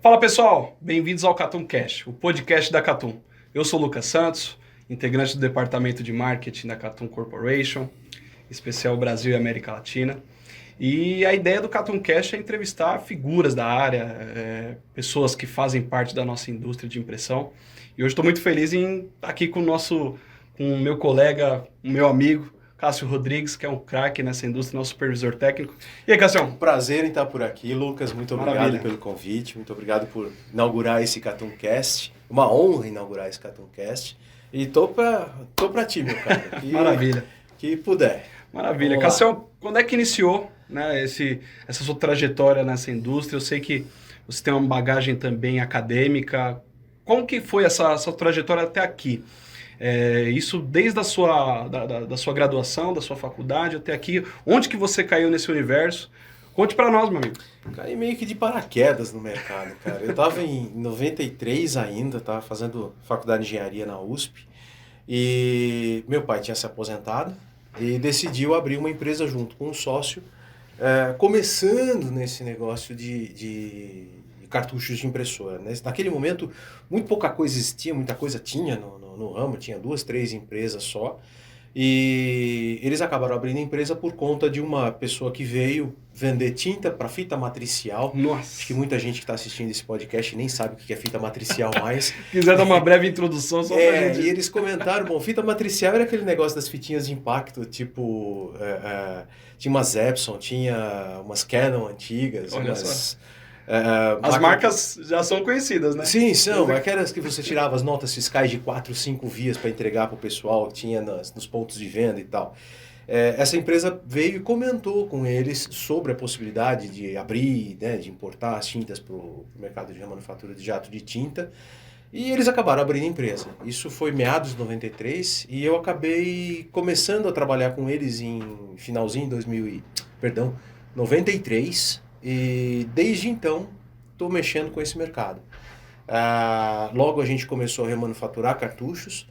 Fala pessoal, bem-vindos ao Catum Cash, o podcast da Catum. Eu sou o Lucas Santos, integrante do departamento de marketing da Catum Corporation, especial Brasil e América Latina. E a ideia do Catum Cash é entrevistar figuras da área, pessoas que fazem parte da nossa indústria de impressão. E hoje estou muito feliz em estar aqui com o meu colega, o meu amigo, Cássio Rodrigues, que é um craque nessa indústria, nosso supervisor técnico. E aí, Cássio? Prazer em estar por aqui, Lucas. Muito obrigado Maravilha. pelo convite, muito obrigado por inaugurar esse Catum Cast. Uma honra inaugurar esse Catum Cast. E tô pra ti, meu cara. Maravilha. Que puder. Maravilha. Cássio, quando é que iniciou, né, essa sua trajetória nessa indústria? Eu sei que você tem uma bagagem também acadêmica. Como que foi essa trajetória até aqui? Isso desde a da sua graduação, da sua faculdade até aqui. Onde que você caiu nesse universo? Conte para nós, meu amigo. Caí meio que de paraquedas no mercado, cara. Eu estava em 93 ainda, estava fazendo faculdade de engenharia na USP. E meu pai tinha se aposentado e decidiu abrir uma empresa junto com um sócio, começando nesse negócio de cartuchos de impressora, né? Naquele momento, muito pouca coisa existia, muita coisa tinha no ramo, tinha 2, 3 empresas só. E eles acabaram abrindo a empresa por conta de uma pessoa que veio vender tinta para fita matricial. Nossa! Acho que muita gente que está assistindo esse podcast nem sabe o que é fita matricial mais. Quiser dar uma breve introdução só pra gente. E eles comentaram, bom, fita matricial era aquele negócio das fitinhas de impacto, tipo, tinha umas Epson, tinha umas Canon antigas, Olha umas... só. As marcas já são conhecidas, né? Sim, são. Aquelas que você tirava as notas fiscais de 4, 5 vias para entregar para o pessoal, que tinha nos pontos de venda e tal. Essa empresa veio e comentou com eles sobre a possibilidade de abrir, né, de importar as tintas para o mercado de remanufatura de jato de tinta. E eles acabaram abrindo a empresa. Isso foi meados de 93 e eu acabei começando a trabalhar com eles em finalzinho de 93. E desde então, estou mexendo com esse mercado. Logo a gente começou a remanufaturar cartuchos.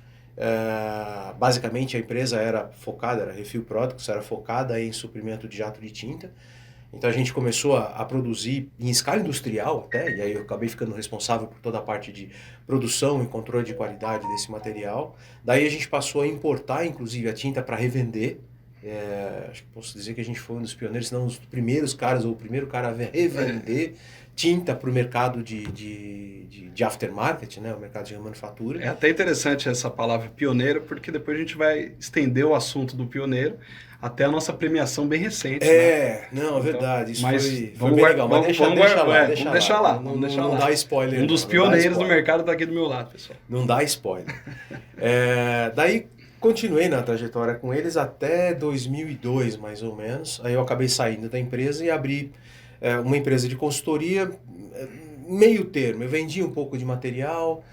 Basicamente a empresa era Refill Products, era focada em suprimento de jato de tinta. Então a gente começou a produzir em escala industrial até, e aí eu acabei ficando responsável por toda a parte de produção e controle de qualidade desse material. Daí a gente passou a importar inclusive a tinta para revender. Acho que posso dizer que a gente foi um dos pioneiros, se não um dos primeiros caras, ou o primeiro cara a revender tinta para o mercado de aftermarket, né? O mercado de remanufatura. É até interessante essa palavra pioneiro, porque depois a gente vai estender o assunto do pioneiro até a nossa premiação bem recente. Não, é verdade. Isso mas foi bem legal. Mas deixa lá. Não dá spoiler. Um dos pioneiros do mercado está aqui do meu lado, pessoal. Não dá spoiler. Daí continuei na trajetória com eles até 2002, mais ou menos. Aí eu acabei saindo da empresa e abri uma empresa de consultoria, meio termo. Eu vendia um pouco de material.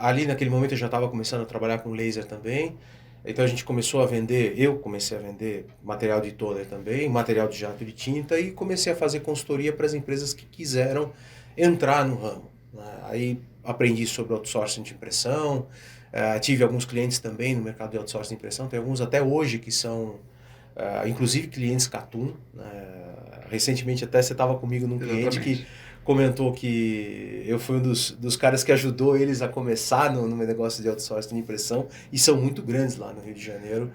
Ali naquele momento eu já estava começando a trabalhar com laser também. Então a gente começou a vender, eu comecei a vender material de toner também, material de jato de tinta e comecei a fazer consultoria para as empresas que quiseram entrar no ramo, né? Aí aprendi sobre outsourcing de impressão. Tive alguns clientes também no mercado de outsourcing de impressão, tem alguns até hoje que são, inclusive clientes Catum. Recentemente até você estava comigo num cliente que comentou que eu fui um dos caras que ajudou eles a começar no negócio de outsourcing de impressão, e são muito grandes lá no Rio de Janeiro.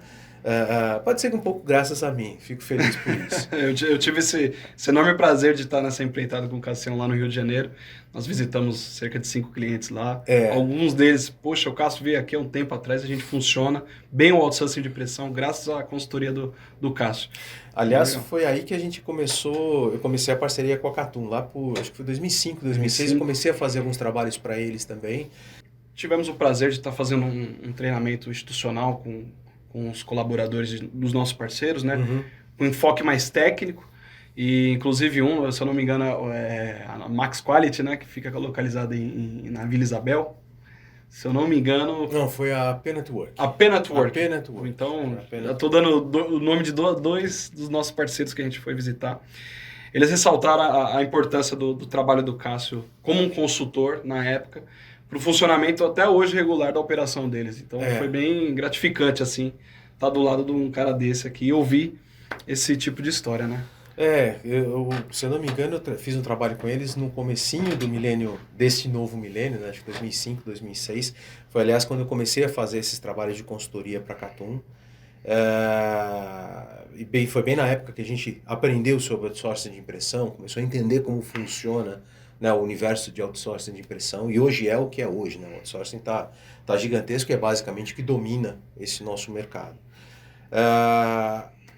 Pode ser que um pouco graças a mim, fico feliz por isso. Eu tive esse enorme prazer de estar nessa empreitada com o Cassião lá no Rio de Janeiro. Nós visitamos cerca de 5 clientes lá. Alguns deles, poxa, o Cássio veio aqui há um tempo atrás, a gente funciona bem o outsourcing de impressão, graças à consultoria do Cássio. Aliás, foi aí que eu comecei a parceria com a Catum, acho que foi 2005, 2006, eu comecei a fazer alguns trabalhos para eles também. Tivemos o prazer de estar fazendo um treinamento institucional com os colaboradores dos nossos parceiros, né? Uhum. Com enfoque mais técnico, e inclusive se eu não me engano, a Max Quality, né? Que fica localizada na Vila Isabel. Se eu não me engano... Não, foi a P-Network. A P-Network. A P-Network. Então, já estou dando o nome de dois dos nossos parceiros que a gente foi visitar. Eles ressaltaram a importância do trabalho do Cássio como um consultor na época, para o funcionamento até hoje regular da operação deles. Então, foi bem gratificante, assim, estar do lado de um cara desse aqui e ouvir esse tipo de história, né? Se eu não me engano, eu fiz um trabalho com eles no comecinho do milênio, deste novo milênio, né, acho que 2005, 2006. Foi, aliás, quando eu comecei a fazer esses trabalhos de consultoria para a Catum. Foi bem na época que a gente aprendeu sobre outsourcing de impressão, começou a entender como funciona, né, o universo de outsourcing de impressão, e hoje é o que é hoje. Né? O outsourcing tá gigantesco e é basicamente o que domina esse nosso mercado.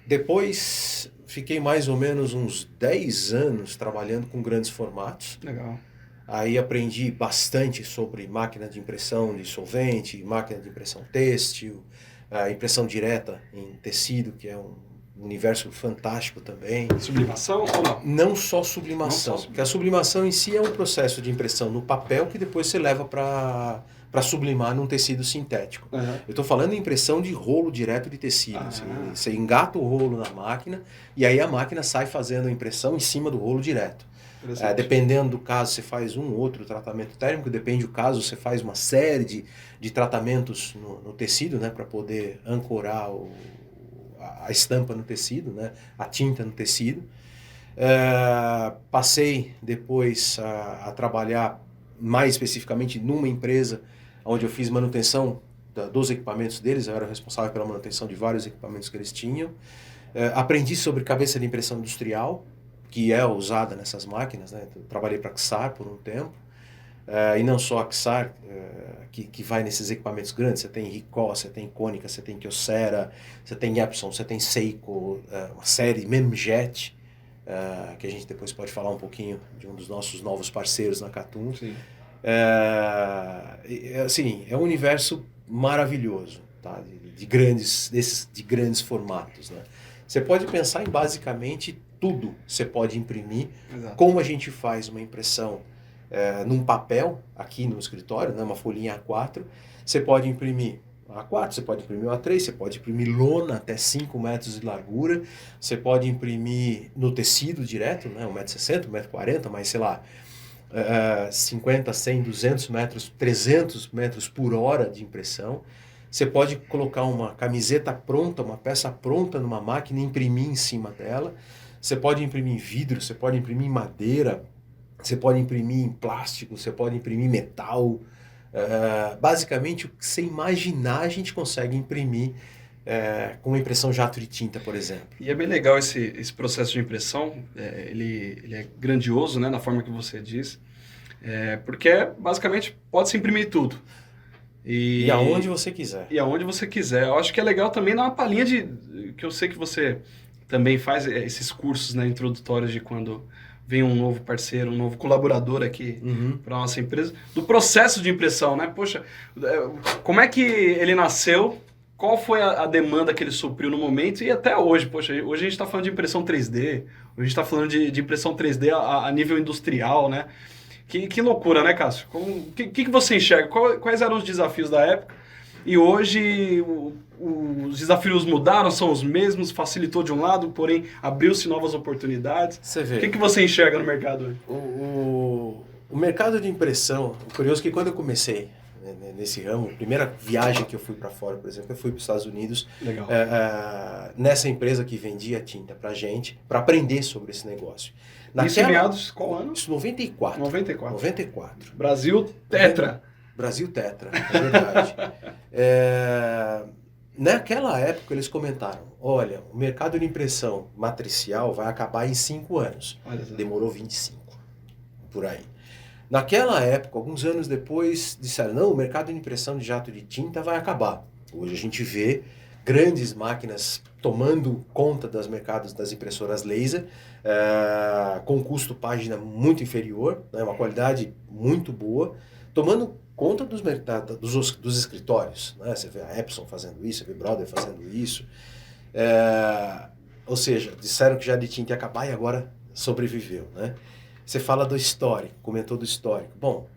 Depois fiquei mais ou menos uns 10 anos trabalhando com grandes formatos. Legal. Aí aprendi bastante sobre máquina de impressão de solvente, máquina de impressão têxtil, impressão direta em tecido, que é um universo fantástico também. Sublimação ou não? Não só sublimação, porque a sublimação em si é um processo de impressão no papel que depois você leva para sublimar num tecido sintético. Uhum. Eu estou falando de impressão de rolo direto de tecido. Você engata o rolo na máquina e aí a máquina sai fazendo a impressão em cima do rolo direto. Dependendo do caso, você faz um ou outro tratamento térmico, depende do caso, você faz uma série de tratamentos no tecido, né, para poder ancorar a estampa no tecido, né, a tinta no tecido. Passei depois a trabalhar mais especificamente numa empresa onde eu fiz manutenção dos equipamentos deles, eu era responsável pela manutenção de vários equipamentos que eles tinham. Aprendi sobre cabeça de impressão industrial, que é usada nessas máquinas, né? Eu trabalhei para a Xar por um tempo, e não só a Xar, que vai nesses equipamentos grandes. Você tem Ricoh, você tem Konica, você tem Kyocera, você tem Epson, você tem Seiko, uma série Memjet, que a gente depois pode falar um pouquinho de um dos nossos novos parceiros na Catum. Sim. Assim, é um universo maravilhoso, tá? de grandes formatos, né? Você pode pensar em basicamente tudo você pode imprimir. Exato. Como a gente faz uma impressão num papel, aqui no escritório, né, uma folhinha A4, você pode imprimir A4, você pode imprimir A3, você pode imprimir lona até 5 metros de largura, você pode imprimir no tecido direto, né, 1,60 m, 1,40 m, mas sei lá, 50, 100, 200 metros, 300 metros por hora de impressão. Você pode colocar uma camiseta pronta, uma peça pronta numa máquina e imprimir em cima dela. Você pode imprimir em vidro, você pode imprimir em madeira, você pode imprimir em plástico, você pode imprimir em metal. Basicamente, o que você imaginar, a gente consegue imprimir com uma impressão jato de tinta, por exemplo. E é bem legal esse processo de impressão, ele é grandioso, né, na forma que você diz, porque basicamente pode-se imprimir tudo. E aonde você quiser. E aonde você quiser. Eu acho que é legal também dar uma palhinha que eu sei que você também faz esses cursos, né, introdutórios de quando vem um novo parceiro, um novo colaborador aqui para a nossa empresa, do processo de impressão, né? Poxa, como é que ele nasceu? Qual foi a demanda que ele supriu no momento? E até hoje, poxa, hoje a gente está falando de impressão 3D, hoje a gente está falando de impressão 3D a nível industrial, né? Que loucura, né, Cássio? O que você enxerga? Quais eram os desafios da época? E hoje os desafios mudaram, são os mesmos, facilitou de um lado, porém abriu-se novas oportunidades. Você vê. O que você enxerga no mercado hoje? O mercado de impressão, o curioso é que quando eu comecei nesse ramo, a primeira viagem que eu fui para fora, por exemplo, eu fui para os Estados Unidos. Legal. Nessa empresa que vendia tinta para gente, para aprender sobre esse negócio. Isso em meados, qual ano? Isso 94. 94. Brasil Tetra. Brasil Tetra, é verdade. Naquela época eles comentaram, olha, o mercado de impressão matricial vai acabar em 5 anos. Demorou 25, por aí. Naquela época, alguns anos depois, disseram, não, o mercado de impressão de jato de tinta vai acabar. Hoje a gente vê grandes máquinas tomando conta dos mercados das impressoras laser, com custo página muito inferior, né, uma qualidade muito boa, tomando conta dos mercados, dos escritórios. Né? Você vê a Epson fazendo isso, você vê Brother fazendo isso. Ou seja, disseram que já de tinta ia acabar e agora sobreviveu. Né? Você fala do histórico, comentou do histórico. Bom,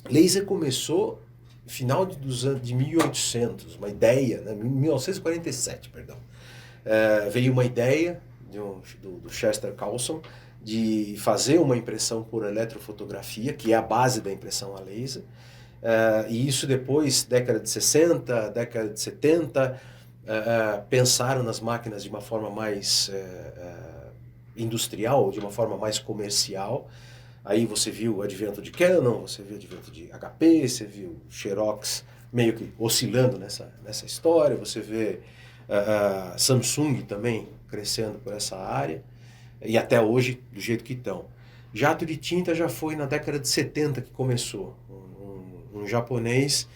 laser começou no final dos anos de 1800, uma ideia, né? 1947, perdão. Veio uma ideia do Chester Carlson de fazer uma impressão por eletrofotografia, que é a base da impressão a laser. E isso depois, década de 60, década de 70, pensaram nas máquinas de uma forma mais industrial, ou de uma forma mais comercial. Aí você viu o advento de Canon, você viu o advento de HP, você viu Xerox meio que oscilando nessa história, você vê Samsung também crescendo por essa área, e até hoje do jeito que estão. Jato de tinta já foi na década de 70 que começou. Um japonês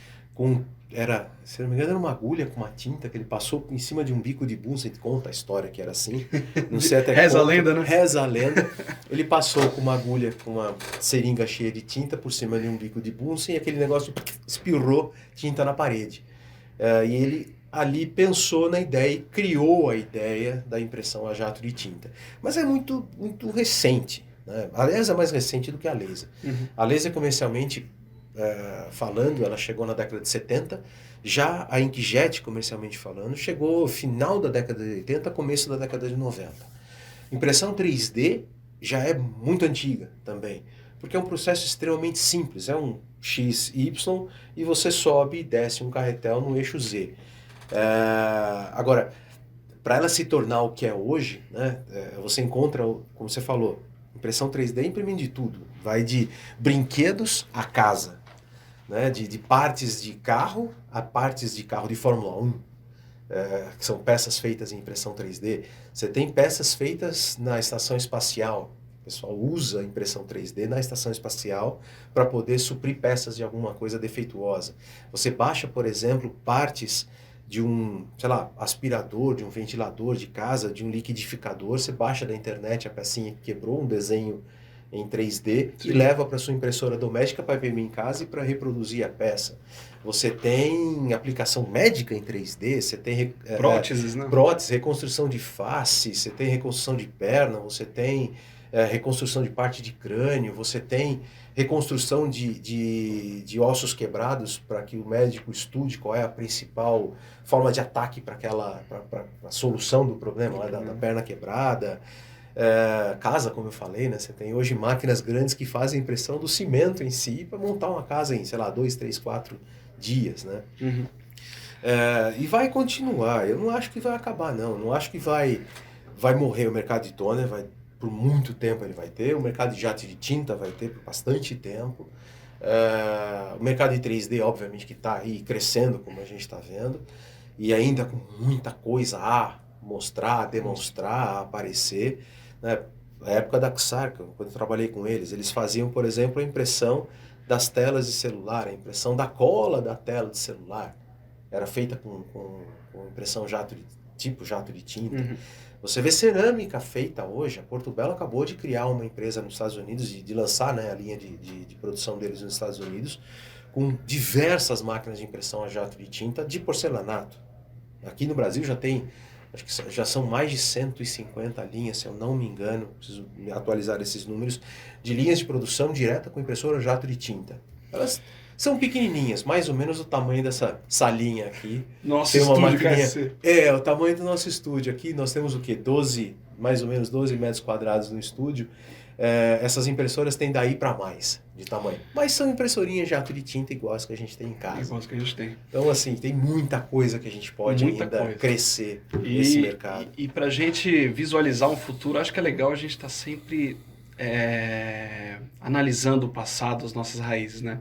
se não me engano, era uma agulha com uma tinta que ele passou em cima de um bico de bunsen. Conta a história que era assim. Não sei até Reza a lenda, né? Reza a lenda. Ele passou com uma agulha, com uma seringa cheia de tinta por cima de um bico de bunsen e aquele negócio espirrou tinta na parede. E ele ali pensou na ideia e criou a ideia da impressão a jato de tinta. Mas é muito, muito recente, né? Aliás, é mais recente do que a laser. A laser comercialmente falando, ela chegou na década de 70, já a inkjet, comercialmente falando, chegou no final da década de 80, começo da década de 90. Impressão 3D já é muito antiga também, porque é um processo extremamente simples, é um XY e você sobe e desce um carretel no eixo Z. Agora, para ela se tornar o que é hoje, né, você encontra, como você falou, impressão 3D imprimindo de tudo, vai de brinquedos a casa. Né, de partes de carro a partes de carro de Fórmula 1, que são peças feitas em impressão 3D. Você tem peças feitas na estação espacial. O pessoal usa impressão 3D na estação espacial para poder suprir peças de alguma coisa defeituosa. Você baixa, por exemplo, partes de um, sei lá, aspirador, de um ventilador de casa, de um liquidificador. Você baixa da internet a pecinha que quebrou, um desenho em 3D, Sim. E leva para sua impressora doméstica para imprimir em casa e para reproduzir a peça. Você tem aplicação médica em 3D, você tem próteses, né? Prótese, reconstrução de face, você tem reconstrução de perna, você tem reconstrução de parte de crânio, você tem reconstrução de ossos quebrados para que o médico estude qual é a principal forma de ataque para a solução do problema lá da perna quebrada. Casa, como eu falei, né? Você tem hoje máquinas grandes que fazem impressão do cimento em si para montar uma casa em, sei lá, 2, 3, 4 dias, né? E vai continuar. Eu não acho que vai acabar, não. Não acho que vai morrer o mercado de toner, por muito tempo ele vai ter. O mercado de jato de tinta vai ter por bastante tempo. O mercado de 3D, obviamente, que está aí crescendo, como a gente está vendo. E ainda com muita coisa a mostrar, a demonstrar, a aparecer. Na época da Xarca, quando eu trabalhei com eles faziam, por exemplo, a impressão das telas de celular, a impressão da cola da tela de celular. Era feita com impressão tipo jato de tinta. Você vê cerâmica feita hoje. A Porto Belo acabou de criar uma empresa nos Estados Unidos, de lançar, né, a linha de produção deles nos Estados Unidos, com diversas máquinas de impressão a jato de tinta de porcelanato. Aqui no Brasil acho que já são mais de 150 linhas, se eu não me engano, preciso atualizar esses números, de linhas de produção direta com impressora jato de tinta. Elas são pequenininhas, mais ou menos o tamanho dessa salinha aqui. Nosso tem uma estúdio, maquininha, o tamanho do nosso estúdio aqui. Nós temos o quê? Mais ou menos 12 metros quadrados no estúdio. Essas impressoras têm daí para mais de tamanho. Mas são impressorinhas jato de tinta iguais que a gente tem em casa. Iguais que a gente tem. Então, assim, tem muita coisa que a gente pode crescer nesse mercado. E para a gente visualizar um futuro, acho que é legal a gente estar sempre analisando o passado, as nossas raízes, né?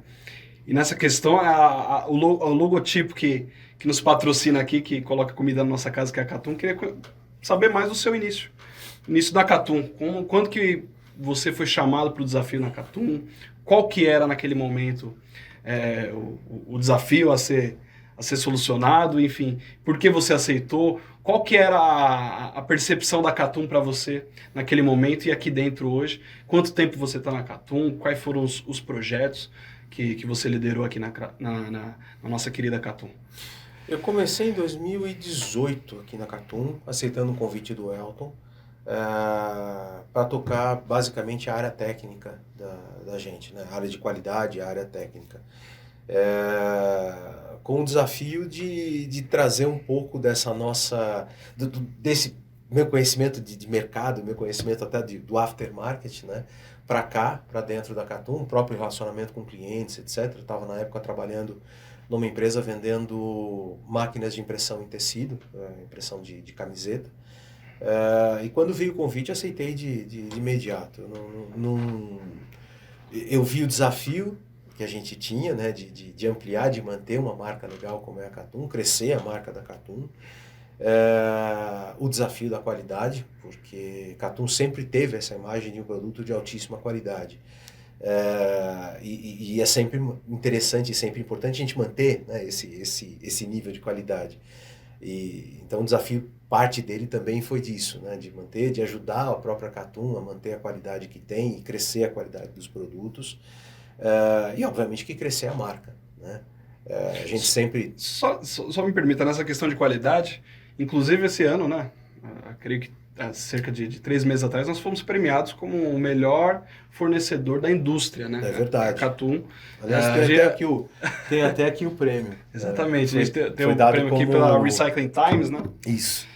E nessa questão, o logotipo que nos patrocina aqui, que coloca comida na nossa casa, que é a Catum, queria saber mais do seu início. Início da Catum. Quando que você foi chamado para o desafio na Catum? Qual que era naquele momento o desafio a ser solucionado? Enfim, por que você aceitou? Qual que era a percepção da Catum para você naquele momento e aqui dentro hoje? Quanto tempo você está na Catum? Quais foram os projetos que você liderou aqui na nossa querida Catum? Eu comecei em 2018 aqui na Catum, aceitando o convite do Elton, para tocar basicamente a área técnica da gente, né? A área de qualidade, a área técnica. Com o desafio de trazer um pouco dessa desse meu conhecimento de mercado, meu conhecimento até do aftermarket, né? Para cá, para dentro da Catum, o próprio relacionamento com clientes, etc. Eu estava na época trabalhando numa empresa vendendo máquinas de impressão em tecido, impressão de camiseta. E quando veio o convite, aceitei de imediato. Eu vi o desafio que a gente tinha, né, de ampliar, de manter uma marca legal como é a Catum, crescer a marca da Catum. O desafio da qualidade, porque Catum sempre teve essa imagem de um produto de altíssima qualidade. E é sempre interessante e sempre importante a gente manter, né, esse nível de qualidade. Então o desafio, parte dele também foi disso, né, de manter, de ajudar a própria Catum a manter a qualidade que tem e crescer a qualidade dos produtos. E obviamente que crescer a marca, né? A gente sempre... Só me permita, nessa questão de qualidade, inclusive esse ano, né? Creio que há cerca de 3 meses atrás, nós fomos premiados como o melhor fornecedor da indústria, né? É verdade. A Catum. Aliás, tem até aqui o prêmio. Exatamente, a gente tem um prêmio aqui pela Recycling Times, né? Isso.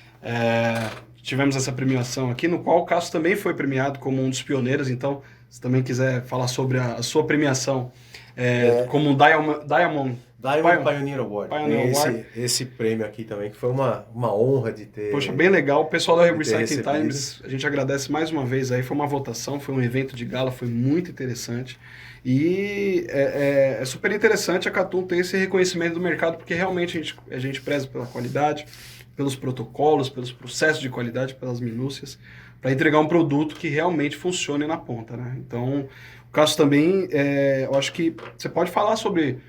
Tivemos essa premiação aqui, no qual o Cássio também foi premiado como um dos pioneiros, então, se também quiser falar sobre a sua premiação como um Diamond Pioneer Award. Pioneer Award. Esse prêmio aqui também, que foi uma honra de ter... Poxa, bem legal. O pessoal da Recycling Times, a gente agradece mais uma vez aí. Foi uma votação, foi um evento de gala, foi muito interessante. E é super interessante a Catum ter esse reconhecimento do mercado, porque realmente a gente preza pela qualidade, pelos protocolos, pelos processos de qualidade, pelas minúcias, para entregar um produto que realmente funcione na ponta, né? Então, o Cássio também, eu acho que você pode falar sobre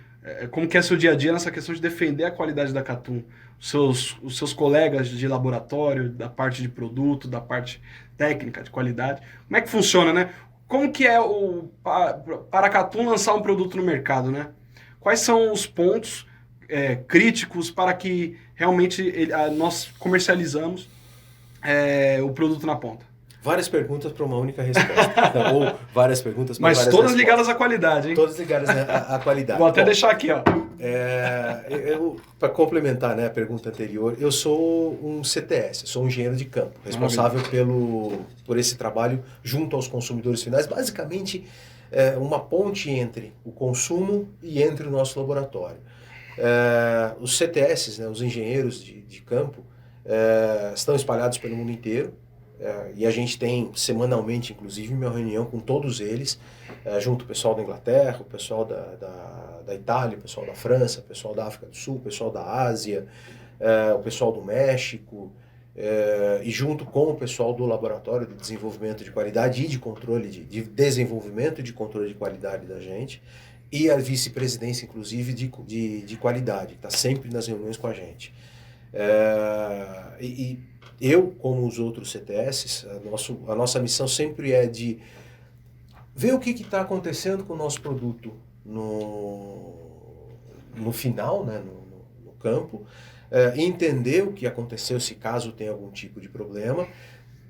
como que é seu dia a dia nessa questão de defender a qualidade da Catum. Os seus colegas de laboratório, da parte de produto, da parte técnica, de qualidade. Como é que funciona, né? Como que é para a Catum lançar um produto no mercado, né? Quais são os pontos críticos para que realmente nós comercializamos o produto na ponta? Várias perguntas para uma única resposta. Ou várias perguntas para várias respostas. Mas todas ligadas à qualidade, hein? Todas ligadas à qualidade. Vou até deixar aqui, ó. Para complementar, né, a pergunta anterior, eu sou um CTS, sou um engenheiro de campo, responsável por esse trabalho junto aos consumidores finais. Basicamente, uma ponte entre o consumo e entre o nosso laboratório. Os CTS, né, os engenheiros de campo, estão espalhados pelo mundo inteiro. E a gente tem semanalmente, inclusive, uma reunião com todos eles, junto o pessoal da Inglaterra, o pessoal da Itália, o pessoal da França, o pessoal da África do Sul, o pessoal da Ásia, o pessoal do México, e junto com o pessoal do Laboratório de Desenvolvimento de Qualidade e de Controle de Desenvolvimento e de Controle de Qualidade da gente, e a vice-presidência, inclusive, de Qualidade, que está sempre nas reuniões com a gente. Eu, como os outros CTS, a nossa missão sempre é de ver o que está acontecendo com o nosso produto no final, né, no campo, entender o que aconteceu, se caso tem algum tipo de problema,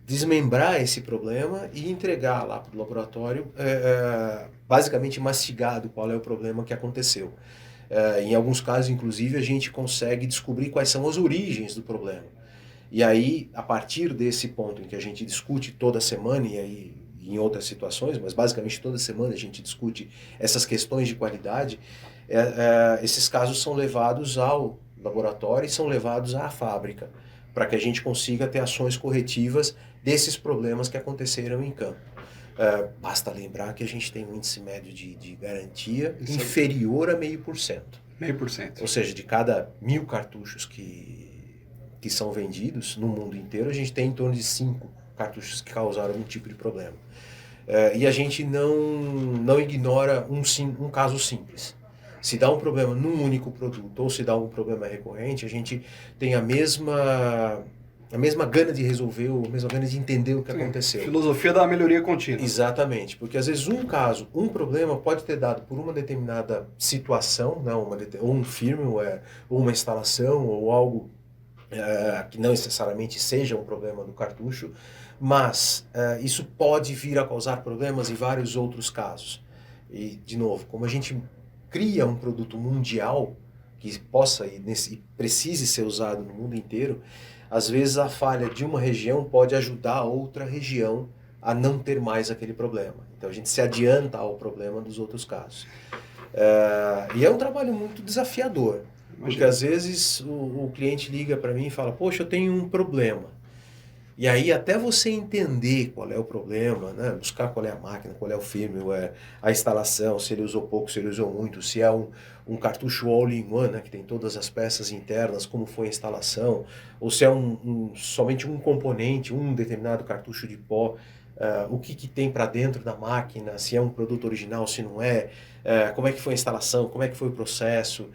desmembrar esse problema e entregar lá para o laboratório, basicamente mastigado qual é o problema que aconteceu. Em alguns casos, inclusive, a gente consegue descobrir quais são as origens do problema. E aí, a partir desse ponto em que a gente discute toda semana, e aí em outras situações, mas basicamente toda semana a gente discute essas questões de qualidade, esses casos são levados ao laboratório e são levados à fábrica, para que a gente consiga ter ações corretivas desses problemas que aconteceram em campo. Basta lembrar que a gente tem um índice médio de garantia inferior a 0,5%. 0,5%. Ou seja, de cada 1.000 cartuchos que são vendidos no mundo inteiro, a gente tem em torno de 5 cartuchos que causaram algum tipo de problema. E a gente não ignora um caso simples. Se dá um problema num único produto ou se dá um problema recorrente, a gente tem a mesma gana de resolver, a mesma gana de entender o que aconteceu. Filosofia da melhoria contínua. Exatamente, porque às vezes um problema pode ter dado por uma determinada situação, né, ou um firmware, ou uma instalação, ou algo que não necessariamente seja um problema do cartucho, mas isso pode vir a causar problemas em vários outros casos. E, de novo, como a gente cria um produto mundial que possa e precise ser usado no mundo inteiro, às vezes a falha de uma região pode ajudar a outra região a não ter mais aquele problema. Então a gente se adianta ao problema dos outros casos. E é um trabalho muito desafiador. Porque às vezes o cliente liga para mim e fala, poxa, eu tenho um problema. E aí, até você entender qual é o problema, né? Buscar qual é a máquina, qual é o firmware, a instalação, se ele usou pouco, se ele usou muito, se é um cartucho all-in-one, né? Que tem todas as peças internas, como foi a instalação, ou se é somente um componente, um determinado cartucho de pó, o que tem para dentro da máquina, se é um produto original, se não é, como é que foi a instalação, como é que foi o processo,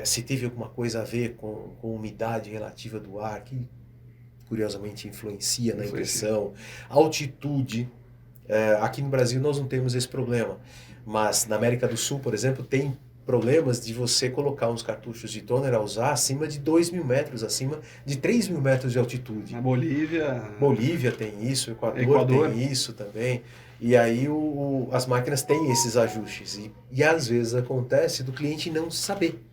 se teve alguma coisa a ver com umidade relativa do ar, que curiosamente influencia na impressão, altitude. Aqui no Brasil nós não temos esse problema, mas na América do Sul, por exemplo, tem problemas de você colocar uns cartuchos de toner a usar acima de 2.000 metros, acima de 3.000 metros de altitude. Na Bolívia... Bolívia tem isso, Equador tem isso também. E aí as máquinas têm esses ajustes. E às vezes acontece do cliente não saber.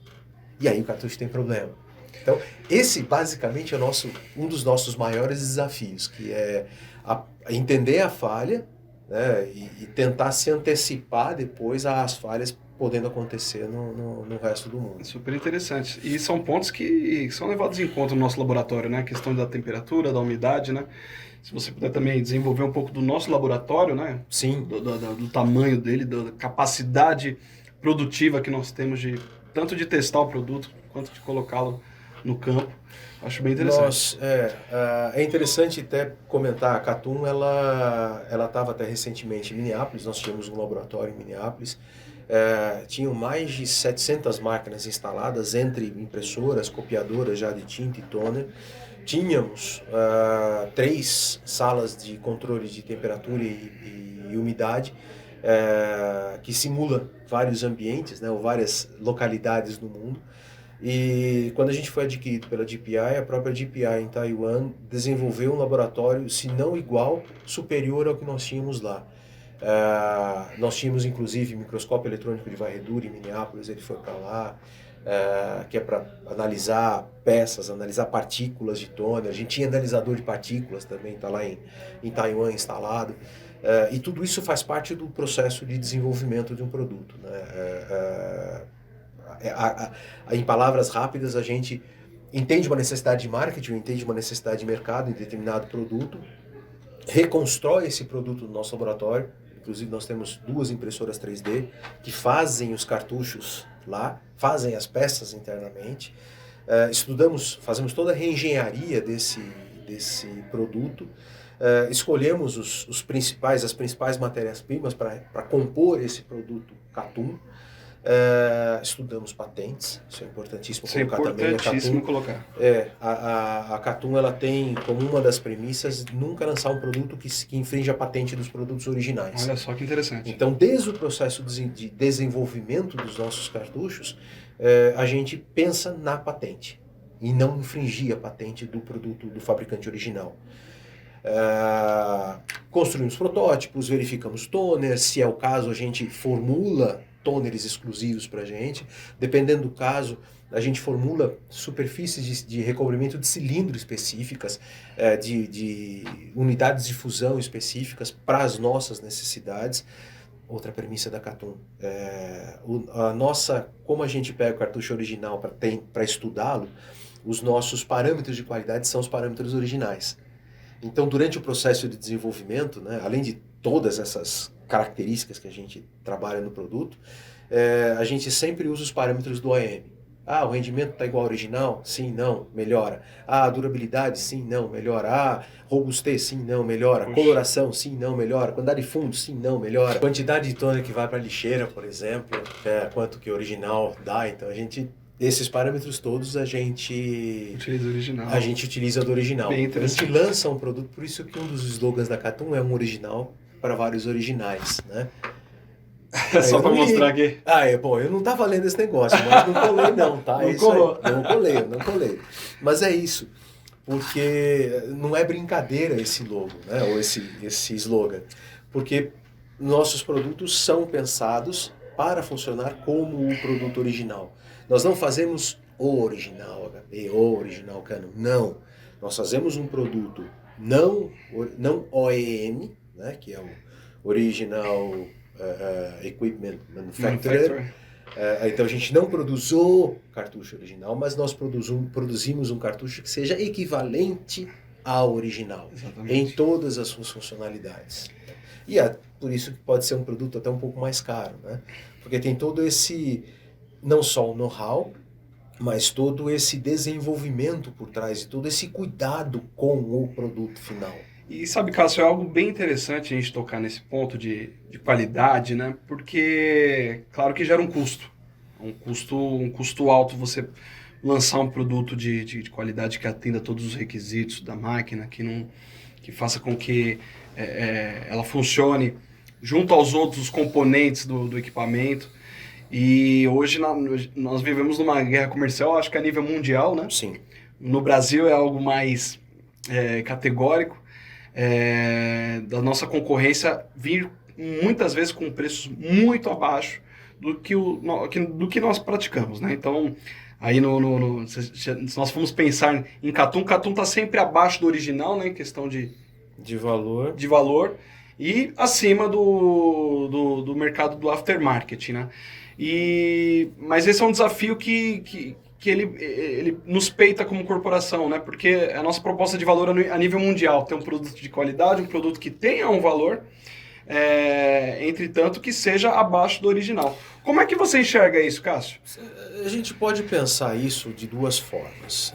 E aí o cartucho tem problema. Então, esse basicamente é um dos nossos maiores desafios, que é entender a falha, né, e tentar se antecipar depois às falhas podendo acontecer no resto do mundo. Super interessante. E são pontos que são levados em conta no nosso laboratório, né? A questão da temperatura, da umidade, né? Se você puder também desenvolver um pouco do nosso laboratório, né? Sim. Do tamanho dele, da capacidade produtiva que nós temos tanto de testar o produto quanto de colocá-lo no campo. Acho bem interessante. É interessante até comentar, a Catum, ela estava até recentemente em Minneapolis, nós tínhamos um laboratório em Minneapolis, tinham mais de 700 máquinas instaladas entre impressoras, copiadoras já de tinta e toner. Tínhamos 3 salas de controle de temperatura e umidade, que simula vários ambientes, né, ou várias localidades no mundo. E quando a gente foi adquirido pela DPI, a própria DPI em Taiwan desenvolveu um laboratório, se não igual, superior ao que nós tínhamos lá. Nós tínhamos inclusive microscópio eletrônico de varredura em Minneapolis, ele foi para lá, que é para analisar peças, analisar partículas de toner. A gente tinha analisador de partículas também, está lá em Taiwan instalado. E tudo isso faz parte do processo de desenvolvimento de um produto, né? Em palavras rápidas, a gente entende uma necessidade de marketing, entende uma necessidade de mercado em determinado produto, reconstrói esse produto no nosso laboratório. Inclusive nós temos 2 impressoras 3D que fazem os cartuchos lá, fazem as peças internamente. Fazemos toda a reengenharia desse produto, escolhemos as principais matérias-primas para compor esse produto Catum. Estudamos patentes, isso é importantíssimo colocar também. A Catum ela tem como uma das premissas nunca lançar um produto que infringe a patente dos produtos originais. Olha só que interessante. Então, desde o processo de desenvolvimento dos nossos cartuchos, a gente pensa na patente e não infringir a patente do produto do fabricante original. Construímos protótipos, verificamos toner, se é o caso a gente formula toners exclusivos para a gente. Dependendo do caso, a gente formula superfícies de recobrimento de cilindro específicas, de unidades de fusão específicas para as nossas necessidades. Outra premissa da Catum. Como a gente pega o cartucho original para estudá-lo, os nossos parâmetros de qualidade são os parâmetros originais. Então, durante o processo de desenvolvimento, né, além de todas essas características que a gente trabalha no produto, a gente sempre usa os parâmetros do OEM. O rendimento está igual ao original? Sim, não, melhora. A durabilidade? Sim, não, melhora. Robustez? Sim, não, melhora. Coloração? Sim, não, melhora. Quantidade de fundo? Sim, não, melhora. Quantidade de toner que vai para a lixeira, por exemplo, quanto que o original dá. Então, esses parâmetros todos a gente utiliza do original. A gente lança um produto, por isso que um dos slogans da Catum é um original para vários originais, né? Só para mostrar aqui. Eu não tava lendo esse negócio, mas não colei não, tá? Não colei. Mas é isso, porque não é brincadeira esse logo, né? Ou esse slogan, porque nossos produtos são pensados para funcionar como o produto original. Nós não fazemos o original HP, o original Canon, não. Nós fazemos um produto não OEM, né, que é o Original Equipment Manufacturer. Então a gente não produz o cartucho original, mas nós produzimos um cartucho que seja equivalente a original, Exatamente. em todas as suas funcionalidades. E é por isso que pode ser um produto até um pouco mais caro, né? Porque tem todo esse, não só o know-how, mas todo esse desenvolvimento por trás e todo esse cuidado com o produto final. E sabe, Cássio, é algo bem interessante a gente tocar nesse ponto de qualidade, né? Porque, claro que gera um custo. Um custo alto você lançar um produto de qualidade que atenda todos os requisitos da máquina, que faça com que ela funcione junto aos outros componentes do equipamento. E hoje nós vivemos numa guerra comercial, acho que a nível mundial, né? Sim. No Brasil é algo mais categórico, da nossa concorrência vir muitas vezes com preços muito abaixo do que nós praticamos, né? Então, aí se nós formos pensar em Catum está sempre abaixo do original, né? Em questão de valor e acima do mercado do aftermarket, né? Mas esse é um desafio que ele nos peita como corporação, né? Porque a nossa proposta de valor a nível mundial ter um produto de qualidade, um produto que tenha um valor, entretanto que seja abaixo do original. Como é que você enxerga isso, Cássio? A gente pode pensar isso de duas formas.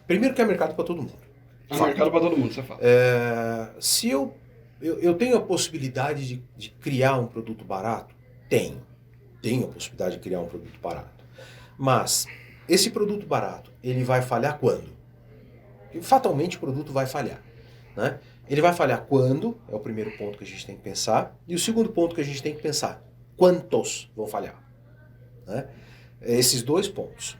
Primeiro que é mercado para todo mundo. É mercado para todo mundo, você fala. Se eu tenho a possibilidade de criar um produto barato, tenho a possibilidade de criar um produto barato. Mas esse produto barato, ele vai falhar quando? Fatalmente o produto vai falhar, né? Ele vai falhar quando, é o primeiro ponto que a gente tem que pensar. E o segundo ponto que a gente tem que pensar, quantos vão falhar? Né? Esses dois pontos.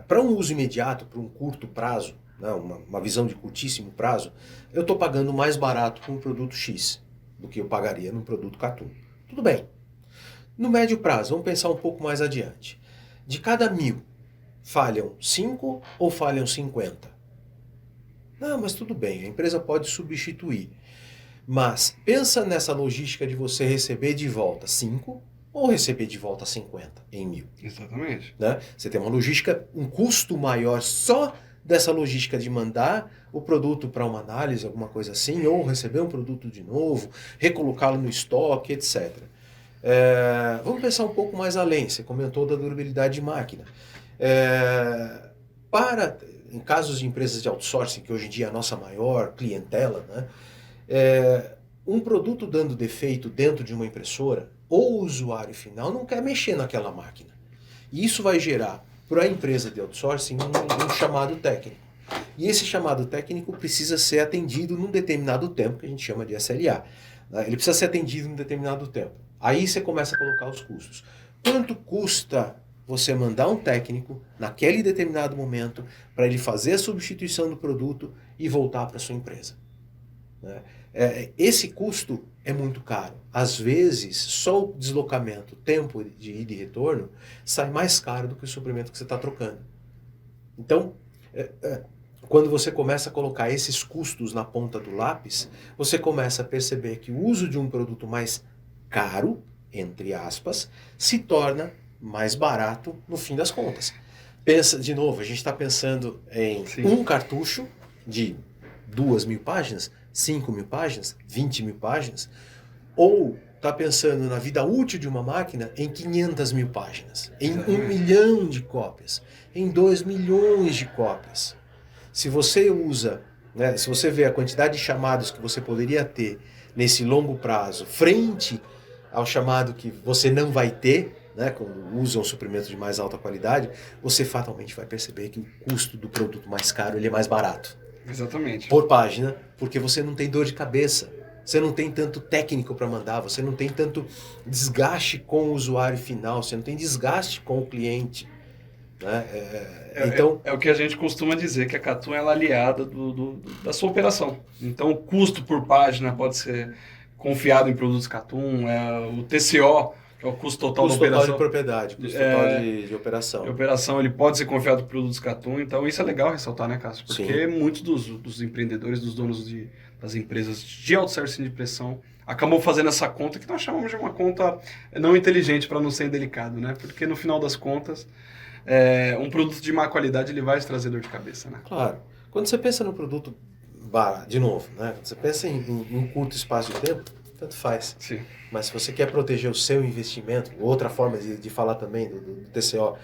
Para um uso imediato, para um curto prazo, né, uma visão de curtíssimo prazo, eu estou pagando mais barato por um produto X do que eu pagaria num produto Catum. Tudo bem. No médio prazo, vamos pensar um pouco mais adiante. De cada 1000, falham 5 ou falham 50? Não, mas tudo bem, a empresa pode substituir. Mas pensa nessa logística de você receber de volta 5 ou receber de volta 50 em 1000. Exatamente. Né? Você tem uma logística, um custo maior só dessa logística de mandar o produto para uma análise, alguma coisa assim, ou receber um produto de novo, recolocá-lo no estoque, etc. Vamos pensar um pouco mais além. Você comentou da durabilidade de máquina. Em casos de empresas de outsourcing, que hoje em dia é a nossa maior clientela, né, um produto dando defeito dentro de uma impressora, ou o usuário final não quer mexer naquela máquina. E isso vai gerar para a empresa de outsourcing um chamado técnico. E esse chamado técnico precisa ser atendido num determinado tempo, que a gente chama de SLA. Ele precisa ser atendido num determinado tempo. Aí você começa a colocar os custos. Quanto custa você mandar um técnico naquele determinado momento para ele fazer a substituição do produto e voltar para a sua empresa? Esse custo é muito caro. Às vezes, só o deslocamento, o tempo de ida e retorno, sai mais caro do que o suprimento que você está trocando. Então, quando você começa a colocar esses custos na ponta do lápis, você começa a perceber que o uso de um produto mais caro, entre aspas, se torna mais barato no fim das contas. Pensa, de novo, a gente está pensando em um cartucho de 2.000 páginas, 5.000 páginas, 20.000 páginas, ou está pensando na vida útil de uma máquina em 500.000 páginas, em 1 milhão de cópias, em 2 milhões de cópias. Se você usa, né, se você vê a quantidade de chamados que você poderia ter nesse longo prazo, frente ao chamado que você não vai ter, né, quando usa um suprimento de mais alta qualidade, você fatalmente vai perceber que o custo do produto mais caro ele é mais barato. Exatamente. Por página, porque você não tem dor de cabeça, você não tem tanto técnico para mandar, você não tem tanto desgaste com o usuário final, você não tem desgaste com o cliente. Né? Então, é o que a gente costuma dizer, que a Catum é aliada da sua operação. Então o custo por página pode ser confiado em produtos Catum, o TCO, que é o custo total da operação. Custo total de propriedade, custo total de operação. De operação, ele pode ser confiado em produtos Catum, então isso é legal ressaltar, né, Cássio? Porque muitos dos empreendedores, dos donos das empresas de outsourcing de impressão, acabam fazendo essa conta, que nós chamamos de uma conta não inteligente, para não ser delicado, né? Porque no final das contas, um produto de má qualidade ele vai te trazer dor de cabeça, né? Claro. Quando você pensa no produto barato, de novo, né? Quando você pensa em um curto espaço de tempo, tanto faz. Sim. Mas se você quer proteger o seu investimento, outra forma de falar também do TCO,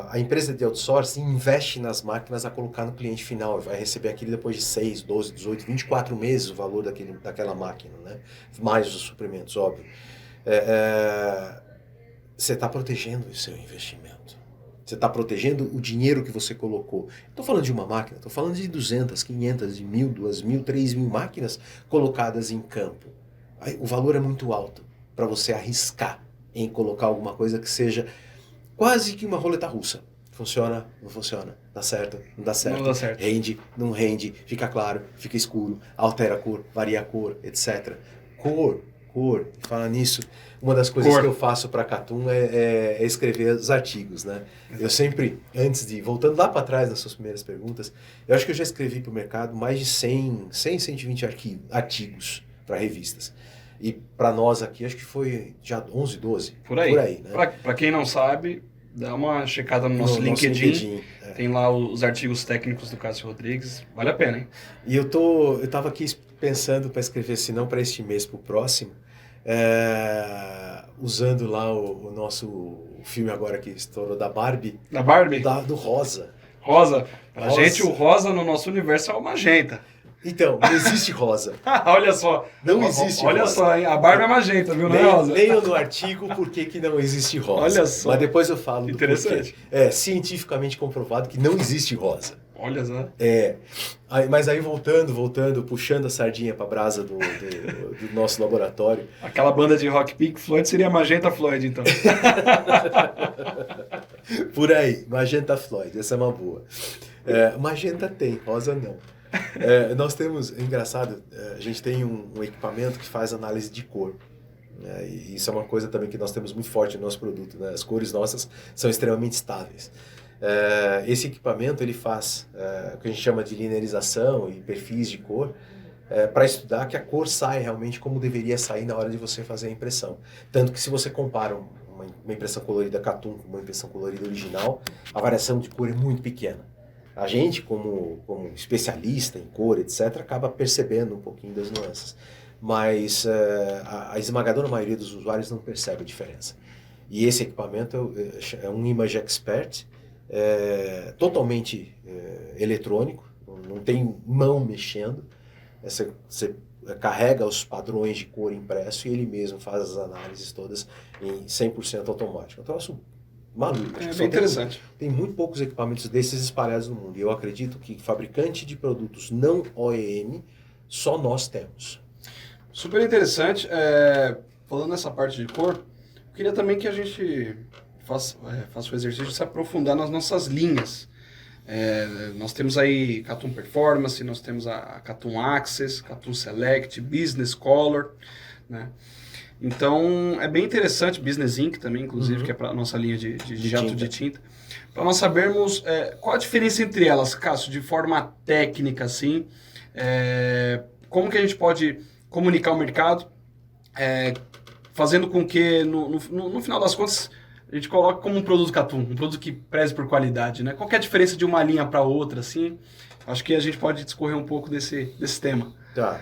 a empresa de outsourcing investe nas máquinas a colocar no cliente final, vai receber aquilo depois de 6, 12, 18, 24 meses o valor daquela máquina, né? Mais os suprimentos, óbvio. Você está protegendo o seu investimento. Você está protegendo o dinheiro que você colocou. Estou falando de uma máquina, estou falando de 200, 500, de 1.000, 2.000, 3.000 máquinas colocadas em campo. Aí, o valor é muito alto para você arriscar em colocar alguma coisa que seja quase que uma roleta russa. Funciona, não funciona, dá certo, não dá certo, Não dá certo. Rende, não rende, fica claro, fica escuro, altera a cor, varia a cor, etc. Cor, fala nisso, uma das coisas que eu faço para a Catum é escrever os artigos, né? Eu sempre, voltando lá para trás nas suas primeiras perguntas, eu acho que eu já escrevi para o mercado mais de 120 artigos para revistas. E para nós aqui, acho que foi já 11, 12. Por aí, né? Para quem não sabe, dá uma checada no nosso LinkedIn. Tem lá os artigos técnicos do Cássio Rodrigues. Vale a pena, hein? E eu tava aqui pensando para escrever, se não para este mês, para o próximo, usando lá o nosso filme agora que estourou da Barbie. Da Barbie? Do Rosa. Rosa. Pra gente, o rosa no nosso universo é o magenta. Então, não existe rosa. Olha só. Não existe rosa. Olha só, hein? A Barbie é magenta, viu? Não é rosa. Leiam no artigo por que não existe rosa. Olha só. Mas depois eu falo interessante. Do porquê. É cientificamente comprovado que não existe rosa. Olha só. Mas aí voltando, puxando a sardinha pra brasa do nosso laboratório. Aquela banda de rock Pink Floyd seria Magenta Floyd, então. Por aí, Magenta Floyd, essa é uma boa. Magenta tem, rosa não. Nós temos, engraçado, a gente tem um equipamento que faz análise de cor. E isso é uma coisa também que nós temos muito forte no nosso produto, né? As cores nossas são extremamente estáveis. Esse equipamento ele faz o que a gente chama de linearização e perfis de cor para estudar que a cor sai realmente como deveria sair na hora de você fazer a impressão. Tanto que se você compara uma impressão colorida Catum com uma impressão colorida original, a variação de cor é muito pequena. A gente, como especialista em cor, etc., acaba percebendo um pouquinho das nuances. Mas a esmagadora maioria dos usuários não percebe a diferença. E esse equipamento é um Image Expert, totalmente eletrônico, não tem mão mexendo. Você carrega os padrões de cor impresso e ele mesmo faz as análises todas em 100% automático. Então, maluco. É bem interessante. Tem muito poucos equipamentos desses espalhados no mundo. E eu acredito que fabricante de produtos não OEM, só nós temos. Super interessante. Falando nessa parte de cor, eu queria também que a gente faça o exercício de se aprofundar nas nossas linhas. Nós temos aí Catum Performance, nós temos a Catum Access, Catum Select, Business Color, né? Então, é bem interessante, Business Ink também, inclusive, que é para a nossa linha de jato de tinta, para nós sabermos qual a diferença entre elas, Cássio, de forma técnica, assim, como que a gente pode comunicar o mercado, fazendo com que, no final das contas, a gente coloque como um produto Catum, um produto que preze por qualidade, né? Qual que é a diferença de uma linha para outra, assim? Acho que a gente pode discorrer um pouco desse tema. Tá.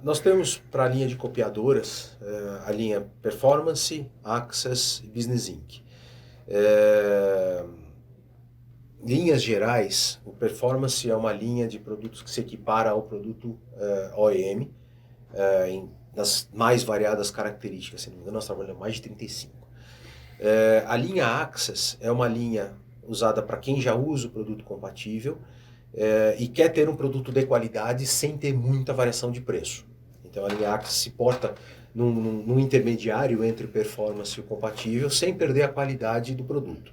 Nós temos para a linha de copiadoras a linha Performance, Access e Business Ink. Linhas gerais, o Performance é uma linha de produtos que se equipara ao produto OEM nas mais variadas características. Se não me engano, nós trabalhamos mais de 35. A linha Access é uma linha usada para quem já usa o produto compatível e quer ter um produto de qualidade sem ter muita variação de preço. Então a linha Access se porta num intermediário entre o performance e o compatível sem perder a qualidade do produto.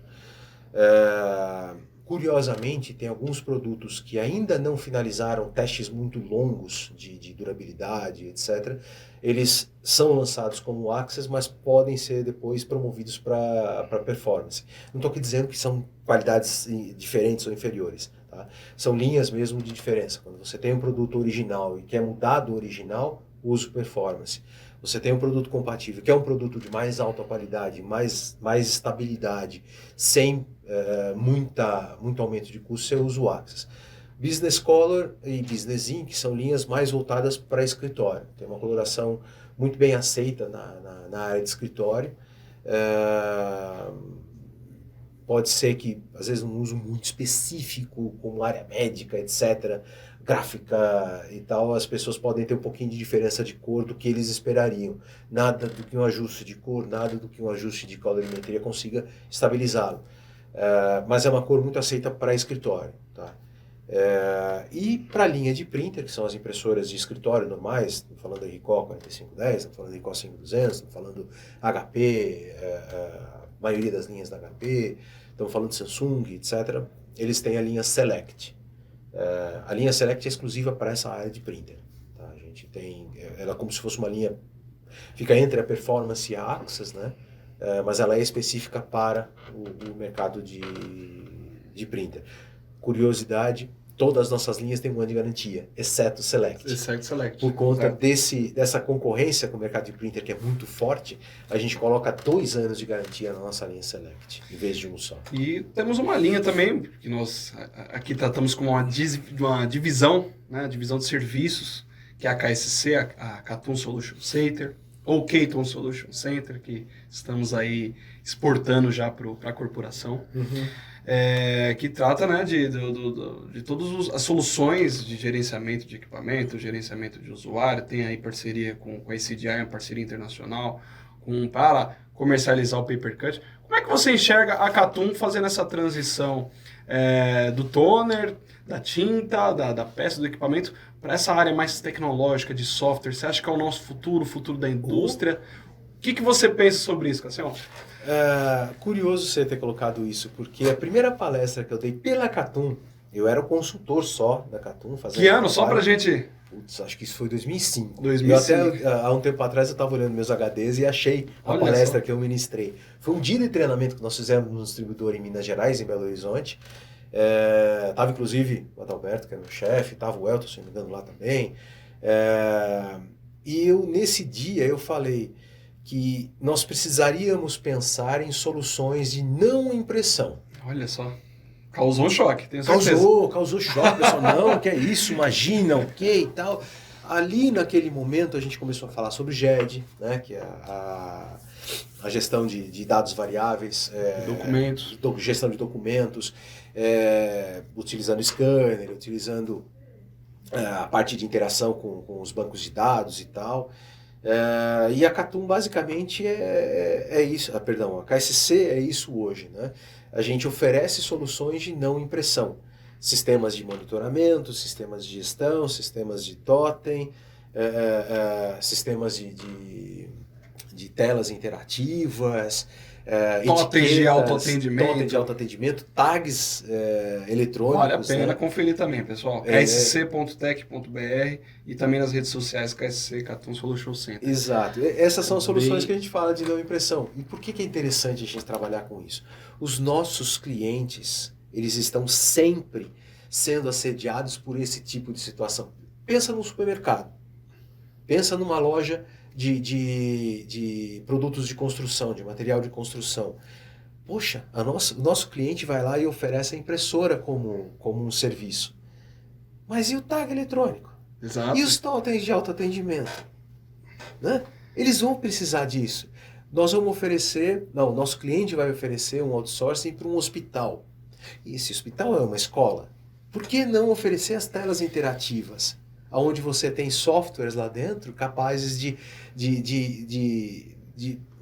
Curiosamente, tem alguns produtos que ainda não finalizaram testes muito longos de durabilidade, etc. Eles são lançados como Access, mas podem ser depois promovidos para performance. Não estou aqui dizendo que são qualidades diferentes ou inferiores. Tá? São linhas mesmo de diferença. Quando você tem um produto original e quer mudar do original, use o Performance. você tem um produto compatível, que é um produto de mais alta qualidade, mais estabilidade, sem muito aumento de custo, você usa o Axis. Business Color e Business Ink são linhas mais voltadas para escritório. Tem uma coloração muito bem aceita na área de escritório. Pode ser que, às vezes, um uso muito específico, como área médica, etc., gráfica e tal, as pessoas podem ter um pouquinho de diferença de cor do que eles esperariam. Nada do que um ajuste de cor, nada do que um ajuste de colorimetria consiga estabilizá-lo. Mas é uma cor muito aceita para escritório. Tá? E para a linha de printer, que são as impressoras de escritório normais, estamos falando da Ricoh 4510, estamos falando da Ricoh 5200, estamos falando HP, a maioria das linhas da HP, estamos falando de Samsung, etc. Eles têm a linha Select. A linha Select é exclusiva para essa área de printer. Tá? A gente tem, ela é como se fosse uma linha, fica entre a Performance e a Axis, né? Mas ela é específica para o mercado de printer. Curiosidade, todas as nossas linhas têm um ano de garantia, exceto Select. Exceto Select. Por conta dessa concorrência com o mercado de printer, que é muito forte, a gente coloca 2 anos de garantia na nossa linha Select, em vez de um só. E temos uma linha também, que nós aqui tratamos como uma divisão, né, divisão de serviços, que é a KSC, a Catum Solution Center, ou Keaton Solution Center, que estamos aí exportando já para a corporação. Que trata, né, de todas as soluções de gerenciamento de equipamento, gerenciamento de usuário, tem aí parceria com a ACDI, uma parceria internacional, para comercializar o paper cut. Como é que você enxerga a Catum fazendo essa transição do toner, da tinta, da peça do equipamento, para essa área mais tecnológica de software? Você acha que é o nosso futuro, o futuro da indústria? O que você pensa sobre isso, Cassião? Curioso você ter colocado isso, porque a primeira palestra que eu dei pela Catum, eu era o consultor só da Catum. Que ano? Só pra gente... Putz, acho que isso foi 2005. 2005. Eu até, há um tempo atrás, eu estava olhando meus HDs e achei a palestra que eu ministrei. Foi um dia de treinamento que nós fizemos no distribuidor em Minas Gerais, em Belo Horizonte. Tava inclusive o Adalberto, que é meu chefe, tava o Elton, se não me engano, lá também. E nesse dia eu falei que nós precisaríamos pensar em soluções de não impressão. Olha só, causou um choque, tenho certeza. Causou choque, pessoal, não, que é isso, imagina, o que e tal. Ali naquele momento a gente começou a falar sobre GED, né, que é a gestão de dados variáveis, documentos, gestão de documentos, utilizando scanner, utilizando a parte de interação com os bancos de dados e tal. E a Catum basicamente é isso, a KSC é isso hoje, né? A gente oferece soluções de não impressão, sistemas de monitoramento, sistemas de gestão, sistemas de totem, sistemas de telas interativas, totem de autoatendimento, tags eletrônicos. Vale a pena conferir também, pessoal. ksc.tech.br e também nas redes sociais KSC, Catum Solution Center. Exato. Essas são soluções que a gente fala de não impressão. E por que é interessante a gente trabalhar com isso? Os nossos clientes, eles estão sempre sendo assediados por esse tipo de situação. Pensa num supermercado. Pensa numa loja de produtos de construção, de material de construção. Poxa, o nosso cliente vai lá e oferece a impressora como um serviço. Mas e o tag eletrônico? Exato. E os totens de autoatendimento? Né? Eles vão precisar disso. Nosso cliente vai oferecer um outsourcing para um hospital. E esse hospital é uma escola. Por que não oferecer as telas interativas? Onde você tem softwares lá dentro capazes de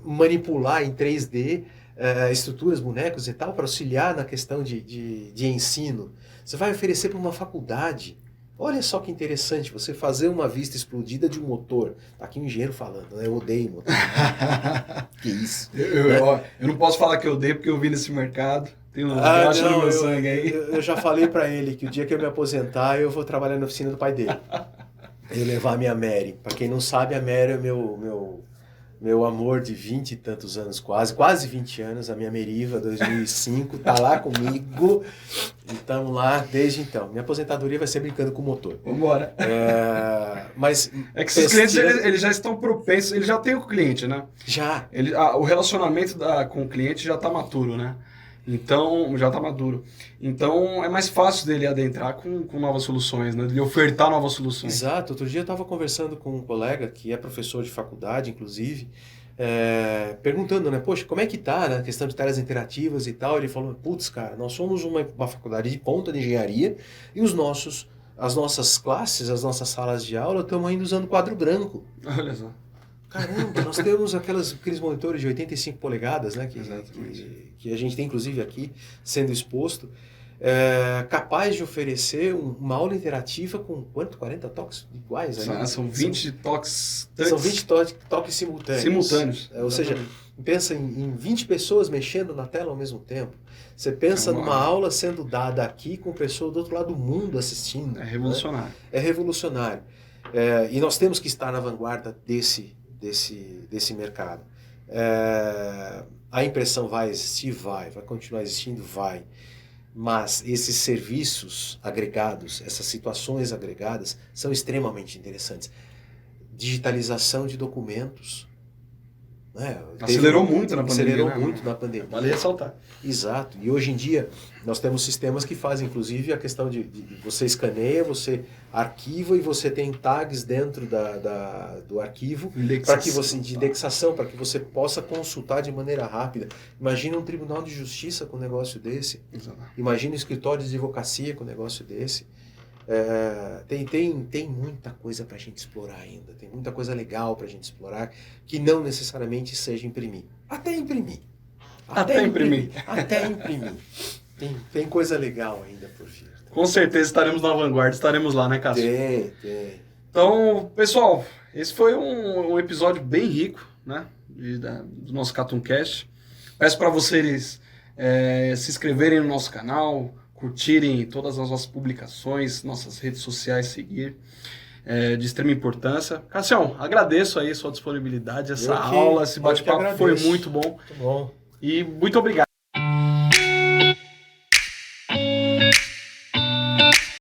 manipular em 3D estruturas, bonecos e tal, para auxiliar na questão de ensino. Você vai oferecer para uma faculdade. Olha só que interessante, você fazer uma vista explodida de um motor. Tá aqui um engenheiro falando, né? Eu odeio motor. Que isso? Eu não posso falar que eu odeio porque eu vi nesse mercado. Tem um racha no meu sangue aí. Eu já falei para ele que o dia que eu me aposentar, eu vou trabalhar na oficina do pai dele. Eu levar a minha Mary. Para quem não sabe, a Mary é meu meu amor de 20 e tantos anos, quase 20 anos, a minha Meriva 2005, tá lá comigo e estamos lá desde então. Minha aposentadoria vai ser brincando com o motor. Vambora. Mas é que esses clientes, eles já estão propensos, eles já têm o cliente, né? Já. O relacionamento com o cliente já está maturo, né? Então, já está maduro. Então, é mais fácil dele adentrar com novas soluções, né? Dele ofertar novas soluções. Exato. Outro dia eu estava conversando com um colega, que é professor de faculdade, inclusive, perguntando, né? Poxa, como é que tá, né? A questão de telas interativas e tal. Ele falou, putz, cara, nós somos uma faculdade de ponta de engenharia e as nossas classes, as nossas salas de aula estão ainda usando quadro branco. Olha só. Caramba, nós temos aqueles monitores de 85 polegadas, né, que a gente tem inclusive aqui sendo exposto, capaz de oferecer uma aula interativa com quanto? 40 toques iguais? São 20 toques. São 20 toques simultâneos. Ou seja, pensa em 20 pessoas mexendo na tela ao mesmo tempo. Você pensa numa aula sendo dada aqui com pessoa do outro lado do mundo assistindo. É revolucionário. Né? É revolucionário. E nós temos que estar na vanguarda desse mercado. A impressão vai existir? Vai continuar existindo? Vai. Mas esses serviços agregados, essas situações agregadas, são extremamente interessantes. Digitalização de documentos. Né? Acelerou muito na pandemia. Acelerou muito na pandemia. Vale ressaltar. Exato. E hoje em dia nós temos sistemas que fazem, inclusive, a questão de você escaneia, você arquiva e você tem tags dentro do arquivo de indexação, para que você possa consultar de maneira rápida. Imagina um tribunal de justiça com um negócio desse. Exato. Imagina um escritório de advocacia com um negócio desse. Tem muita coisa para a gente explorar ainda. Tem muita coisa legal para a gente explorar que não necessariamente seja imprimir. Até imprimir. Tem coisa legal ainda por vir. Com certeza estaremos na vanguarda, estaremos lá, né, Cássio? Tem. Então, pessoal, esse foi um episódio bem rico, né, do nosso Catuncast. Peço para vocês se inscreverem no nosso canal, curtirem todas as nossas publicações, nossas redes sociais, seguir, de extrema importância. Cássio, agradeço aí a sua disponibilidade, essa aula, esse bate-papo foi muito bom. Muito bom. E muito obrigado.